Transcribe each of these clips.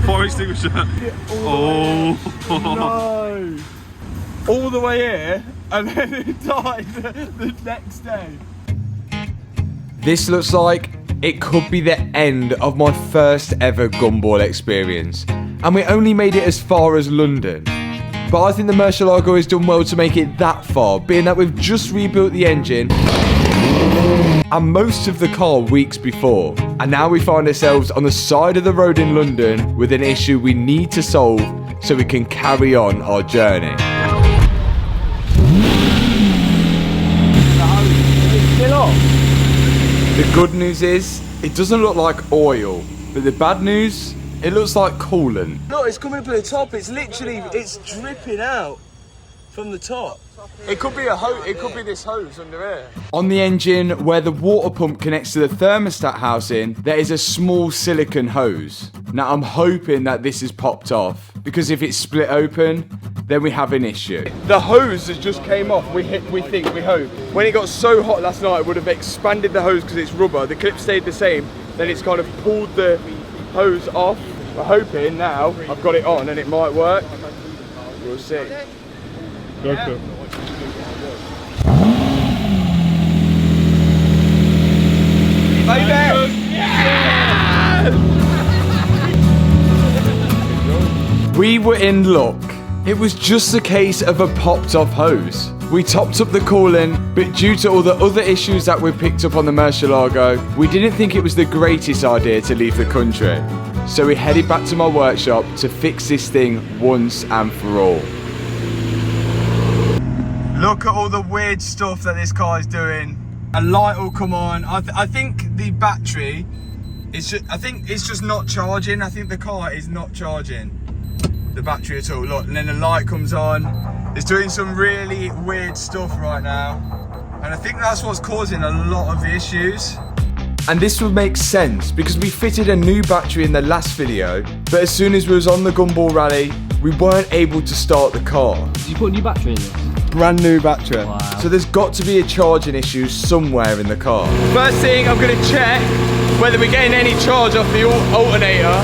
Fire extinguisher. Oh. No. All the way here, and then it died the next day. This looks like it could be the end of my first ever Gumball experience. And we only made it as far as London. But I think the Murcielago has done well to make it that far, being that we've just rebuilt the engine and most of the car weeks before. And now we find ourselves on the side of the road in London with an issue we need to solve so we can carry on our journey. Still off. The good news is, it doesn't look like oil, but the bad news, it looks like coolant. Look, it's coming up at the top. It's literally, it's dripping out from the top. It could be a hose. It could be this hose under here. On the engine, where the water pump connects to the thermostat housing, there is a small silicone hose. Now I'm hoping that this is popped off, because if it's split open, then we have an issue. The hose that just came off, we hope. When it got so hot last night, it would have expanded the hose because it's rubber. The clip stayed the same. Then it's kind of pulled the hose off. We're hoping now I've got it on and it might work. We'll see. Go for it. We were in luck. It was just a case of a popped off hose. We topped up the coolant, but due to all the other issues that we picked up on the Murcielago, we didn't think it was the greatest idea to leave the country. So we headed back to my workshop to fix this thing once and for all. Look at all the weird stuff that this car is doing. A light will come on. I think the battery is just, I think it's just not charging. I think the car is not charging the battery at all. Look, and then the light comes on. It's doing some really weird stuff right now. And I think that's what's causing a lot of the issues. And this would make sense because we fitted a new battery in the last video, but as soon as we was on the Gumball rally, we weren't able to start the car. Did you put a new battery in this? Brand new battery. Wow. So there's got to be a charging issue somewhere in the car. First thing, I'm gonna check whether we're getting any charge off the alternator.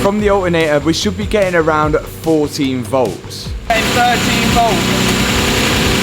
From the alternator, we should be getting around 14 volts. Getting 13 volts.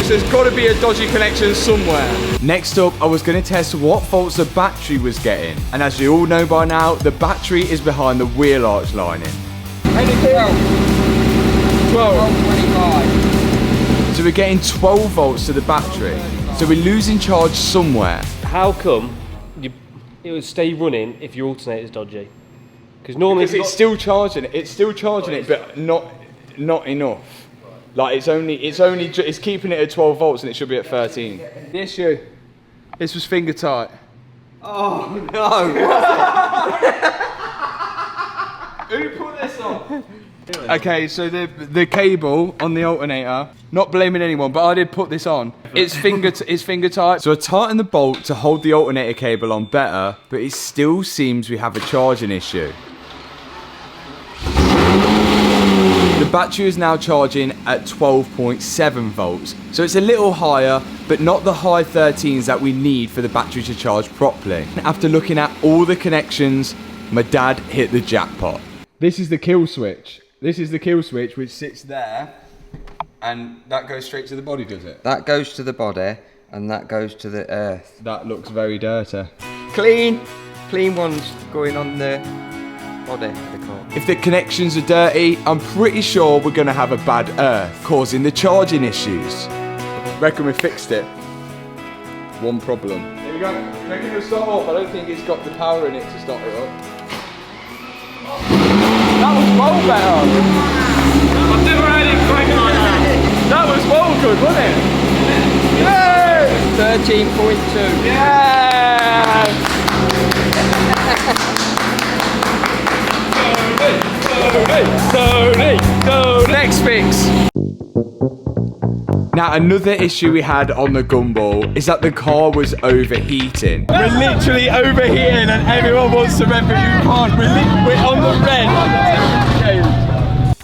So there's got to be a dodgy connection somewhere. Next up, I was going to test what faults the battery was getting. And as you all know by now, the battery is behind the wheel arch lining. 12, 25. So we're getting 12 volts to the battery. So we're losing charge somewhere. How come it would stay running if your alternator is dodgy? Because normally it's still charging it. It's still charging it, but not enough. Like it's keeping it at 12 volts and it should be at 13. The issue. This was finger tight. Oh no! Who put this on? Okay, so the cable on the alternator. Not blaming anyone, but I did put this on. It's finger tight. So I tightened the bolt to hold the alternator cable on better, but it still seems we have a charging issue. The battery is now charging at 12.7 volts, so it's a little higher, but not the high 13s that we need for the battery to charge properly. After looking at all the connections, my dad hit the jackpot. This is the kill switch. This is the kill switch which sits there, and that goes straight to the body, does it? That goes to the body, and that goes to the earth. That looks very dirty. Clean ones going on the body of the car. If the connections are dirty, I'm pretty sure we're going to have a bad earth, causing the charging issues. Reckon we fixed it. One problem. There we go. Reckon it'll start up. I don't think it's got the power in it to start it up. That was well better. I've never had it quite like that. That was well good, wasn't it? Yay! 13.2. Yeah! Next fix. Now, another issue we had on the Gumball is that the car was overheating. We're literally overheating and everyone wants to rev, but you can't. We're on the red.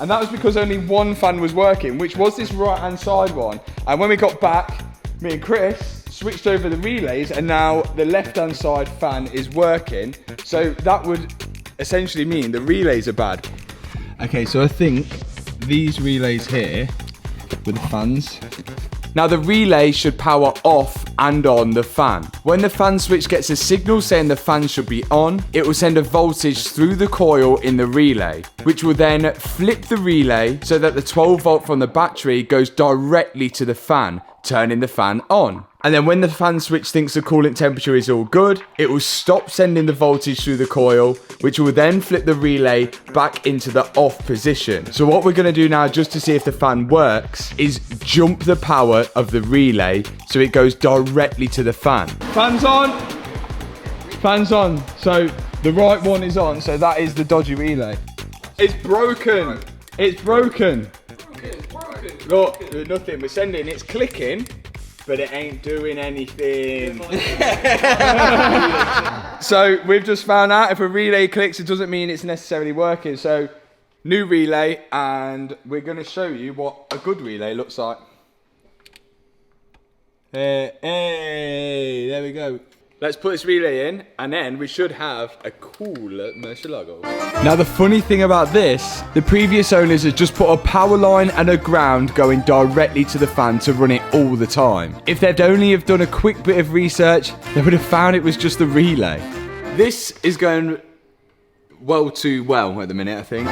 And that was because only one fan was working, which was this right-hand side one. And when we got back, me and Chris switched over the relays, and now the left-hand side fan is working. So that would essentially mean the relays are bad. Okay, so I think these relays here with the fans. Now the relay should power off and on the fan. When the fan switch gets a signal saying the fan should be on, it will send a voltage through the coil in the relay, which will then flip the relay so that the 12 volt from the battery goes directly to the fan, turning the fan on. And then when the fan switch thinks the coolant temperature is all good, it will stop sending the voltage through the coil, which will then flip the relay back into the off position. So what we're going to do now, just to see if the fan works, is jump the power of the relay so it goes directly to the fan. Fans on. Fans on. So the right one is on, so that is the dodgy relay. It's broken. It's broken. Look, there's nothing. We're sending, it's clicking, but it ain't doing anything. So we've just found out if a relay clicks, it doesn't mean it's necessarily working. So new relay, and we're going to show you what a good relay looks like. Hey, there we go. Let's put this relay in, and then we should have a cool Murcielago. Now the funny thing about this, the previous owners had just put a power line and a ground going directly to the fan to run it all the time. If they'd only have done a quick bit of research, they would have found it was just the relay. This is going well too well at the minute, I think.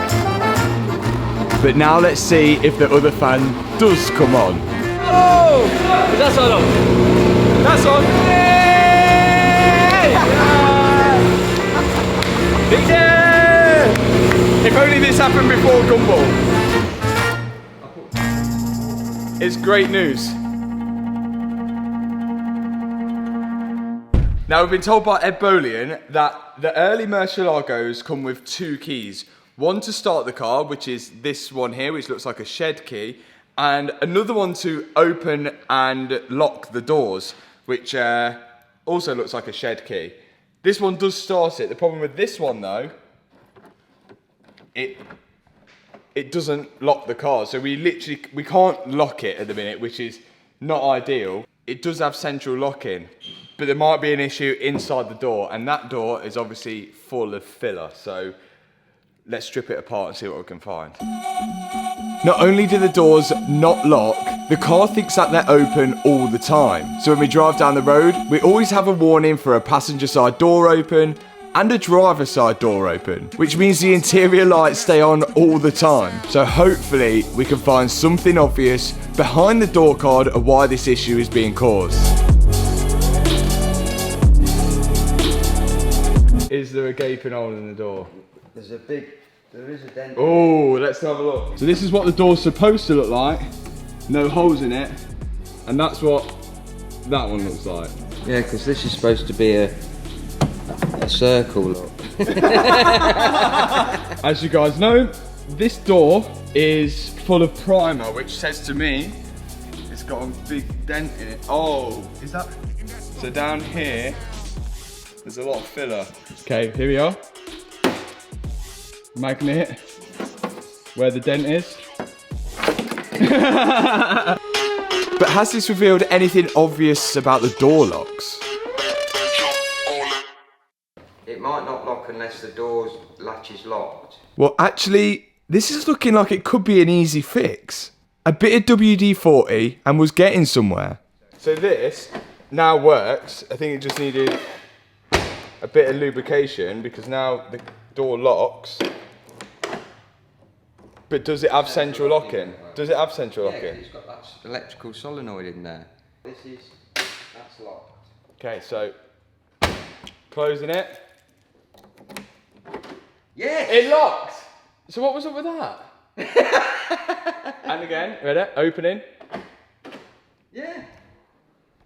But now let's see if the other fan does come on. Oh! That's on. That's on. Yeah! If only this happened before Gumball. It's great news. Now we've been told by Ed Bolian that the early Murcielagos come with 2 keys. One to start the car, which is this one here, which looks like a shed key, and another one to open and lock the doors, which also looks like a shed key. This one does start it. The problem with this one though, it doesn't lock the car. So we can't lock it at the minute, which is not ideal. It does have central locking, but there might be an issue inside the door, and that door is obviously full of filler. So let's strip it apart and see what we can find. Not only do the doors not lock, the car thinks that they're open all the time. So when we drive down the road, we always have a warning for a passenger side door open and a driver side door open, which means the interior lights stay on all the time. So hopefully we can find something obvious behind the door card of why this issue is being caused. Is there a gaping hole in the door? There is a dent. Oh, let's have a look. So this is what the door's supposed to look like. No holes in it. And that's what that one looks like. Yeah, because this is supposed to be a circle, look. As you guys know, this door is full of primer, which says to me it's got a big dent in it. Oh, is that? So down here, there's a lot of filler. Okay, here we are. Magnet, where the dent is. But has this revealed anything obvious about the door locks? It might not lock unless the door's latch is locked. Well, actually, this is looking like it could be an easy fix. A bit of WD-40 and was getting somewhere. So this now works. I think it just needed a bit of lubrication because now the door locks. But does it have central locking? Does it have central locking? Yeah, it's got that electrical solenoid in there. That's locked. Okay, so closing it. Yes! It locked! So what was up with that? And again, ready? Opening. Yeah.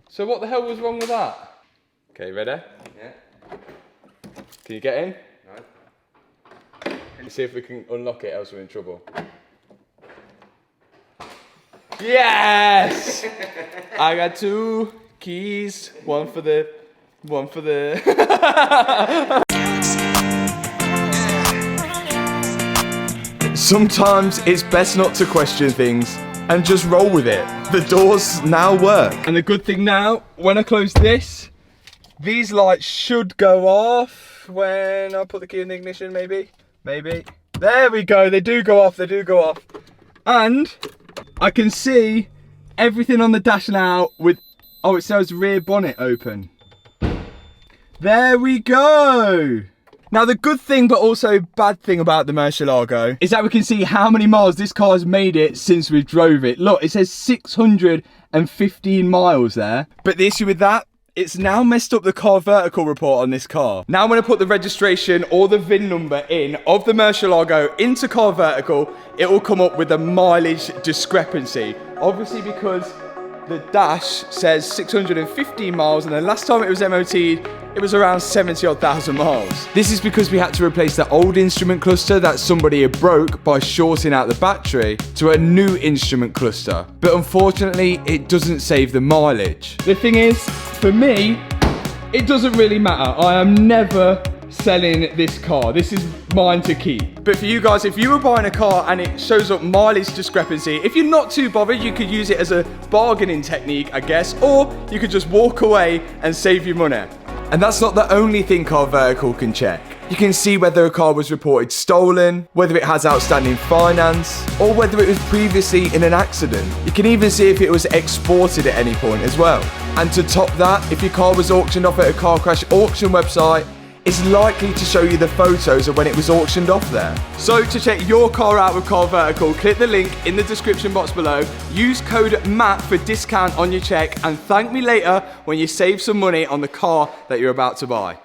So what the hell was wrong with that? Okay, ready? Yeah. Can you get in? No. Let's see if we can unlock it, else we're in trouble. Yes! I got 2 keys, one for the. Sometimes it's best not to question things and just roll with it. The doors now work. And the good thing now, when I close this, these lights should go off. when I put the key in the ignition, maybe? Maybe. There we go, they do go off, they do go off. And I can see everything on the dash now with, oh, it says rear bonnet open. There we go. Now the good thing but also bad thing about the Murcielago is that we can see how many miles this car has made it since we drove it. Look, it says 615 miles there. But the issue with that, it's now messed up the car vertical report on this car. Now when I put the registration or the VIN number in of the Murcielago into car vertical, it will come up with a mileage discrepancy. Obviously because the dash says 615 miles and the last time it was MOT'd, it was around 70,000 miles. This is because we had to replace the old instrument cluster that somebody had broke by shorting out the battery to a new instrument cluster. But unfortunately, it doesn't save the mileage. The thing is, for me, it doesn't really matter. I am never selling this car. This is mine to keep. But for you guys, if you were buying a car and it shows up mileage discrepancy, if you're not too bothered, you could use it as a bargaining technique, I guess, or you could just walk away and save your money. And that's not the only thing Car Vertical can check. You can see whether a car was reported stolen, whether it has outstanding finance, or whether it was previously in an accident. You can even see if it was exported at any point as well. And to top that, if your car was auctioned off at a car crash auction website, it's likely to show you the photos of when it was auctioned off there. So to check your car out with Car Vertical, click the link in the description box below, use code MATT for discount on your check, and thank me later when you save some money on the car that you're about to buy.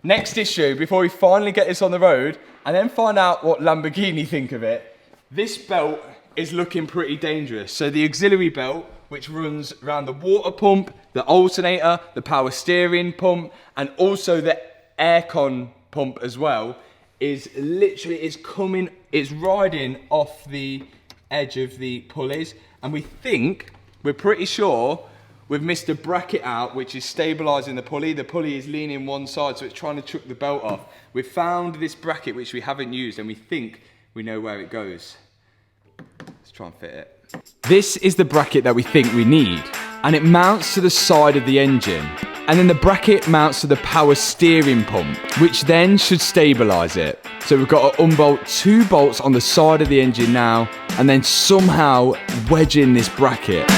Next issue, before we finally get this on the road, and then find out what Lamborghini think of it, this belt is looking pretty dangerous. So the auxiliary belt, which runs around the water pump, the alternator, the power steering pump, and also the aircon pump as well, is literally, it's riding off the edge of the pulleys, and we're pretty sure we've missed a bracket out which is stabilizing the pulley. The pulley is leaning one side, so it's trying to chuck the belt off. We've found this bracket which we haven't used, and we think we know where it goes. Let's try and fit it. This is the bracket that we think we need, and it mounts to the side of the engine. And then the bracket mounts to the power steering pump, which then should stabilize it. So we've got to unbolt 2 bolts on the side of the engine now, and then somehow wedge in this bracket.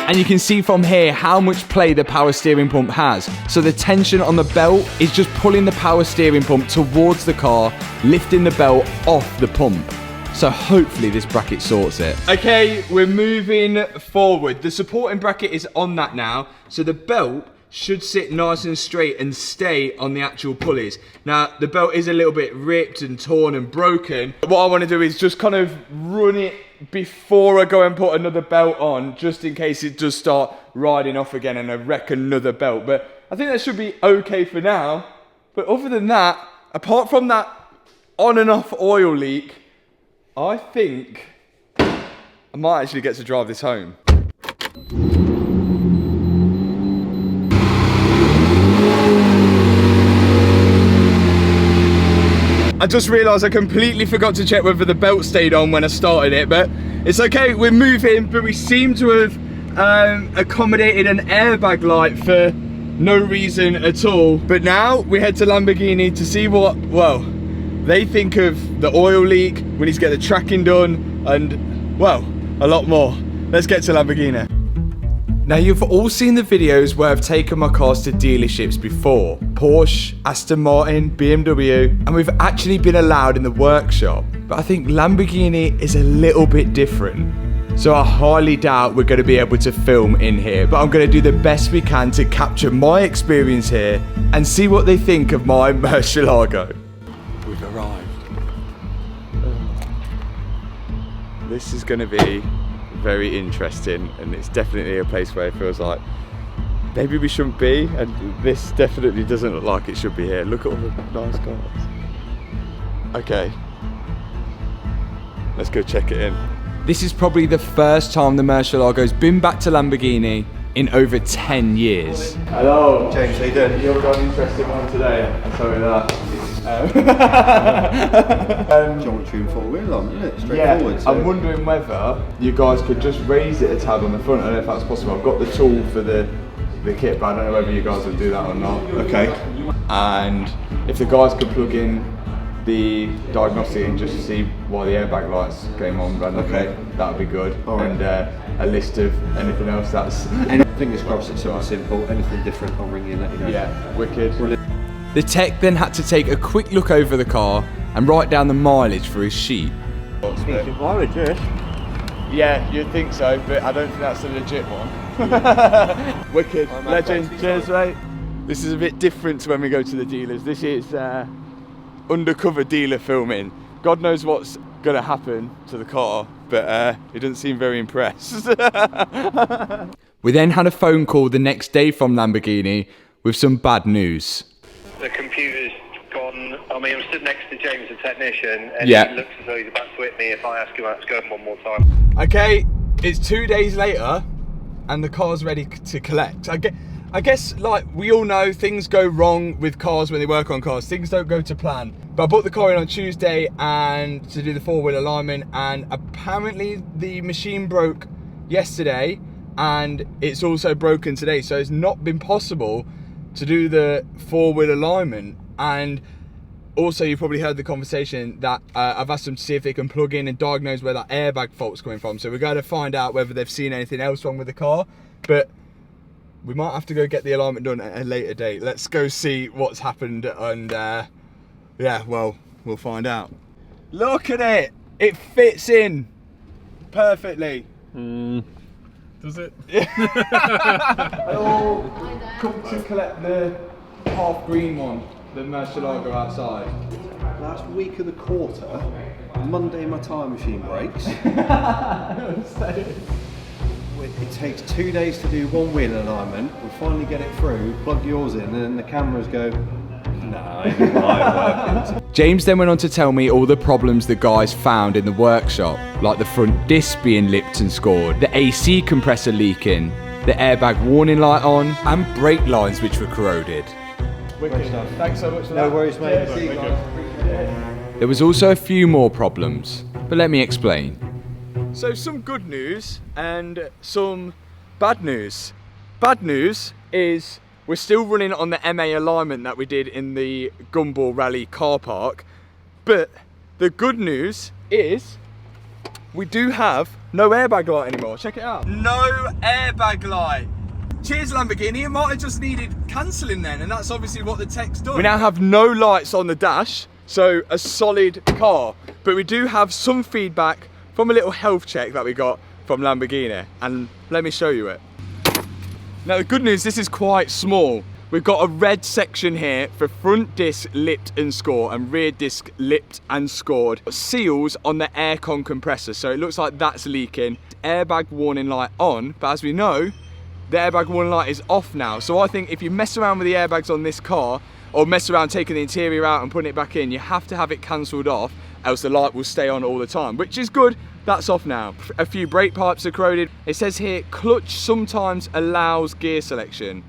And you can see from here how much play the power steering pump has. So the tension on the belt is just pulling the power steering pump towards the car, lifting the belt off the pump. So hopefully this bracket sorts it. Okay, we're moving forward. The supporting bracket is on that now. So the belt should sit nice and straight and stay on the actual pulleys. Now, the belt is a little bit ripped and torn and broken. What I want to do is just kind of run it before I go and put another belt on, just in case it does start riding off again and I wreck another belt. But I think that should be okay for now. But other than that, apart from that on and off oil leak, I think I might actually get to drive this home. I just realised I completely forgot to check whether the belt stayed on when I started it, but it's okay, we're moving, but we seem to have accommodated an airbag light for no reason at all. But now we head to Lamborghini to see what, well, they think of the oil leak, we need to get the tracking done, and, well, a lot more. Let's get to Lamborghini. Now, you've all seen the videos where I've taken my cars to dealerships before. Porsche, Aston Martin, BMW, and we've actually been allowed in the workshop. But I think Lamborghini is a little bit different. So I highly doubt we're going to be able to film in here, but I'm going to do the best we can to capture my experience here and see what they think of my Murcielago. We've arrived. This is going to be very interesting, and it's definitely a place where it feels like maybe we shouldn't be, and this definitely doesn't look like it should be here. Look at all the nice cars. Okay, let's go check it in. This is probably the first time the Murcielago's been back to Lamborghini in over 10 years. Hello. James, how you doing? You've got an interesting one today, I'll tell you that. Geometry and four-wheel on, isn't it? Yeah, Straightforward. So. I'm wondering whether you guys could just raise it a tad on the front. I don't know if that's possible. I've got the tool for the the kit, but I don't know whether you guys will do that or not. Okay. And if the guys could plug in the diagnostic and just see why the airbag lights came on randomly, that would be good. All right. And a list of anything else that's... Fingers crossed it's something simple. Anything different, I'll ring you and let you know. Yeah, wicked. Brilliant. The tech then had to take a quick look over the car and write down the mileage for his sheet. Mileage, yes. Yeah, you'd think so, but I don't think that's a legit one. Wicked, legend, cheers mate. This is a bit different to when we go to the dealers. This is undercover dealer filming. God knows what's gonna happen to the car, but he doesn't seem very impressed. We then had a phone call the next day from Lamborghini with some bad news. The computer's gone. I mean, I'm stood next to James, the technician, and Yeah. he looks as though he's about to hit me if I ask him out to go one more time. Okay, it's 2 days later, and the car's ready to collect. I guess, like we all know, things go wrong with cars when they work on cars. Things don't go to plan. But I brought the car in on Tuesday and to do the four-wheel alignment, and apparently the machine broke yesterday, and it's also broken today. So it's not been possible to do the four-wheel alignment. And also, you probably heard the conversation that I've asked them to see if they can plug in and diagnose where that airbag fault's coming from. So we're going to find out whether they've seen anything else wrong with the car. But we might have to go get the alignment done at a later date. Let's go see what's happened, and yeah, well, we'll find out. Look at it! It fits in perfectly. Does it? I all come to collect the half green one, the Murcielago outside. Last week of the quarter, Monday my tyre machine breaks. It takes 2 days to do one wheel alignment. We finally get it through, plug yours in, and then the cameras go, no, it ain't working. James then went on to tell me all the problems the guys found in the workshop, like the front disc being lipped and scored, the AC compressor leaking, the airbag warning light on, and brake lines which were corroded. Wicked. Thanks so much for that. No worries, mate. See you guys. Appreciate it. There was also a few more problems, but let me explain. So some good news and some bad news. Bad news is we're still running on the MA alignment that we did in the Gumball Rally car park. But the good news is we do have no airbag light anymore. Check it out. No airbag light. Cheers Lamborghini, it might have just needed cancelling then, and that's obviously what the tech's done. We now have no lights on the dash, so a solid car. But we do have some feedback from a little health check that we got from Lamborghini, and let me show you it. Now the good news, this is quite small. We've got a red section here for front disc lipped and scored and rear disc lipped and scored. Seals on the aircon compressor, so it looks like that's leaking. Airbag warning light on, but as we know, the airbag warning light is off now. So I think if you mess around with the airbags on this car, or mess around taking the interior out and putting it back in, you have to have it cancelled off, else the light will stay on all the time, which is good. That's off now. A few brake pipes are corroded. It says here, clutch sometimes allows gear selection.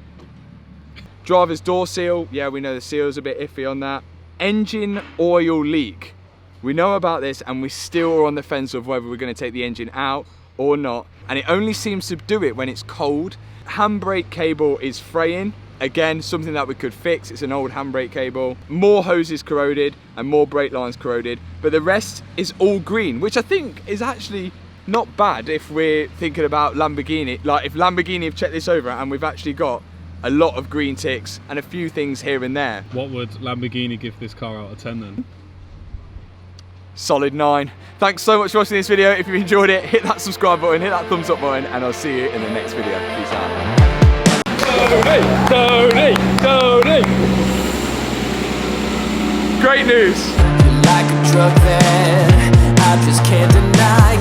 Driver's door seal, yeah, we know the seal's a bit iffy on that. Engine oil leak. We know about this and we still are on the fence of whether we're going to take the engine out or not. And it only seems to do it when it's cold. Handbrake cable is fraying. Again, something that we could fix. It's an old handbrake cable. More hoses corroded and more brake lines corroded. But the rest is all green, which I think is actually not bad if we're thinking about Lamborghini. Like if Lamborghini have checked this over and we've actually got a lot of green ticks and a few things here and there. What would Lamborghini give this car out of 10 then? Solid 9. Thanks so much for watching this video. If you enjoyed it, hit that subscribe button, hit that thumbs up button, and I'll see you in the next video. Peace out. Tony! Great news! Like a drug that I just can't deny.